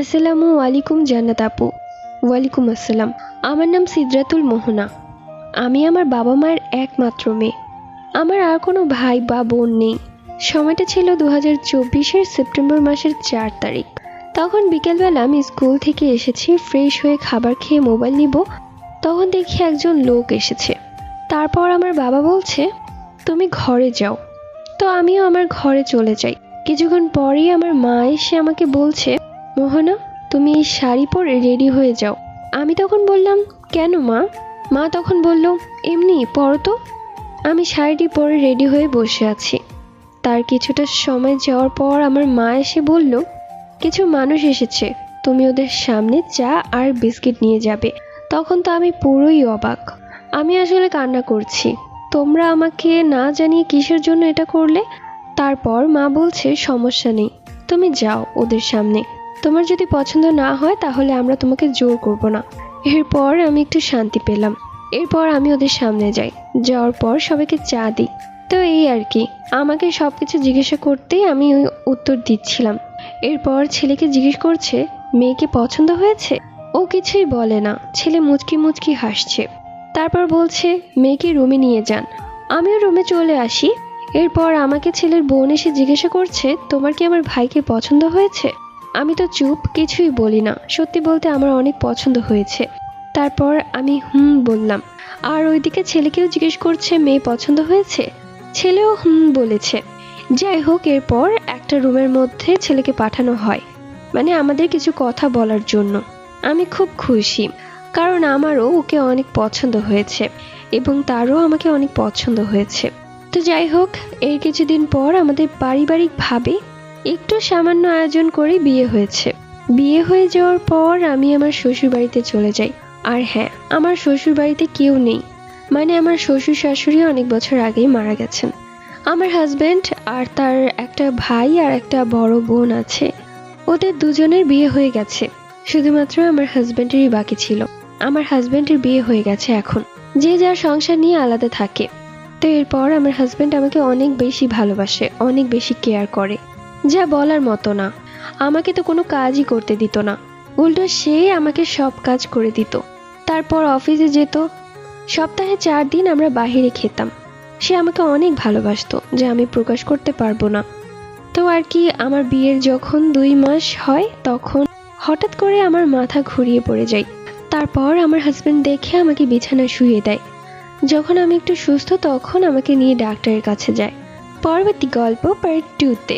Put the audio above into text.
আসসালামু আলাইকুম জান্নাত আপু। ওয়ালাইকুম আসসালাম। আমার নাম সিদরাতুল মোহনা। আমি আমার বাবা মায়ের একমাত্র মেয়ে। আমার আর কোনো ভাই বা বোন নেই। সময়টা ছিল 2024-এর সেপ্টেম্বর মাসের 4 তারিখ। তখন বিকেলবেলা আমি স্কুল থেকে এসেছি, ফ্রেশ হয়ে খাবার খেয়ে মোবাইল নিব, তখন দেখি একজন লোক এসেছে। তারপর আমার বাবা বলছে, তুমি ঘরে যাও। তো আমিও আমার ঘরে চলে যাই। কিছুক্ষণ পরেই আমার মা এসে আমাকে বলছে, মোহনা, তুমি এই শাড়ি পরে রেডি হয়ে যাও। আমি তখন বললাম, কেন মা? মা তখন বলল, এমনি পরো তো। আমি শাড়িটি পরে রেডি হয়ে বসে আছি। তার কিছুটা সময় যাওয়ার পর আমার মা এসে বলল, কিছু মানুষ এসেছে, তুমি ওদের সামনে চা আর বিস্কিট নিয়ে যাবে। তখন তো আমি পুরোই অবাক। আমি আসলে কান্না করছি। তোমরা আমাকে না জানিয়ে কিসের জন্য এটা করলে? তারপর মা বলছে, সমস্যা নেই, তুমি যাও ওদের সামনে। তোমার যদি পছন্দ না হয় তাহলে আমরা তোমাকে জোর করব না। এরপর আমি একটু শান্তি পেলাম। এরপর আমি ওদের সামনে যাই। যাওয়ার পর সবাইকে চা দিই। তো এই আর কি, আমাকে সবকিছু জিজ্ঞাসা করতেই আমি ওই উত্তর দিচ্ছিলাম। এরপর ছেলেকে জিজ্ঞেস করছে, মেয়েকে পছন্দ হয়েছে? ও কিছুই বলে না, ছেলে মুচকি মুচকি হাসছে। তারপর বলছে, মেয়েকে রুমে নিয়ে যান। আমিও রুমে চলে আসি। এরপর আমাকে ছেলের বোন এসে জিজ্ঞাসা করছে, তোমার কি আমার ভাইকে পছন্দ হয়েছে? আমি তো চুপ, কিছুই বলি না। সত্যি বলতে আমার অনেক পছন্দ হয়েছে। তারপর আমি বললাম। আর ওইদিকে ছেলেকেও জিজ্ঞেস করছে, মেয়ে পছন্দ হয়েছে? ছেলেও বলেছে। যাই হোক, এরপর একটা রুমের মধ্যে ছেলেকে পাঠানো হয়, মানে আমাদের কিছু কথা বলার জন্য। আমি খুব খুশি, কারণ আমারও ওকে অনেক পছন্দ হয়েছে এবং তারও আমাকে অনেক পছন্দ হয়েছে। তো যাই হোক, এর কিছুদিন পর আমাদের পারিবারিকভাবে একটু সামান্য আয়োজন করে বিয়ে হয়েছে। বিয়ে হয়ে যাওয়ার পর আমি আমার শ্বশুর বাড়িতে চলে যাই। আর হ্যাঁ, আমার শ্বশুর বাড়িতে কেউ নেই, মানে আমার শ্বশুর শাশুড়ি অনেক বছর আগেই মারা গেছেন। আমার হাজবেন্ড আর তার একটা ভাই আর একটা বড় বোন আছে। ওদের দুজনের বিয়ে হয়ে গেছে। শুধুমাত্র আমার হাজবেন্ডেরই বাকি ছিল। আমার হাজবেন্ডের বিয়ে হয়ে গেছে এখন। যে যার সংসার নিয়ে আলাদা থাকে। তো এরপর আমার হাজবেন্ড আমাকে অনেক বেশি ভালোবাসে, অনেক বেশি কেয়ার করে, যা বলার মতো না। আমাকে তো কোনো কাজই করতে দিত না, উল্টো সে আমাকে সব কাজ করে দিত। তারপর অফিসে যেত। সপ্তাহে 4 দিন আমরা বাহিরে খেতাম। সে আমাকে অনেক ভালোবাসতো, যা আমি প্রকাশ করতে পারবো না। তো আর কি, আমার বিয়ের যখন 2 মাস হয় তখন হঠাৎ করে আমার মাথা ঘুরিয়ে পড়ে যায়। তারপর আমার হাজবেন্ড দেখে আমাকে বিছানায় শুইয়ে দেয়। যখন আমি একটু সুস্থ তখন আমাকে নিয়ে ডাক্তারের কাছে যায়। পরবর্তী গল্প পার্ট 2-তে।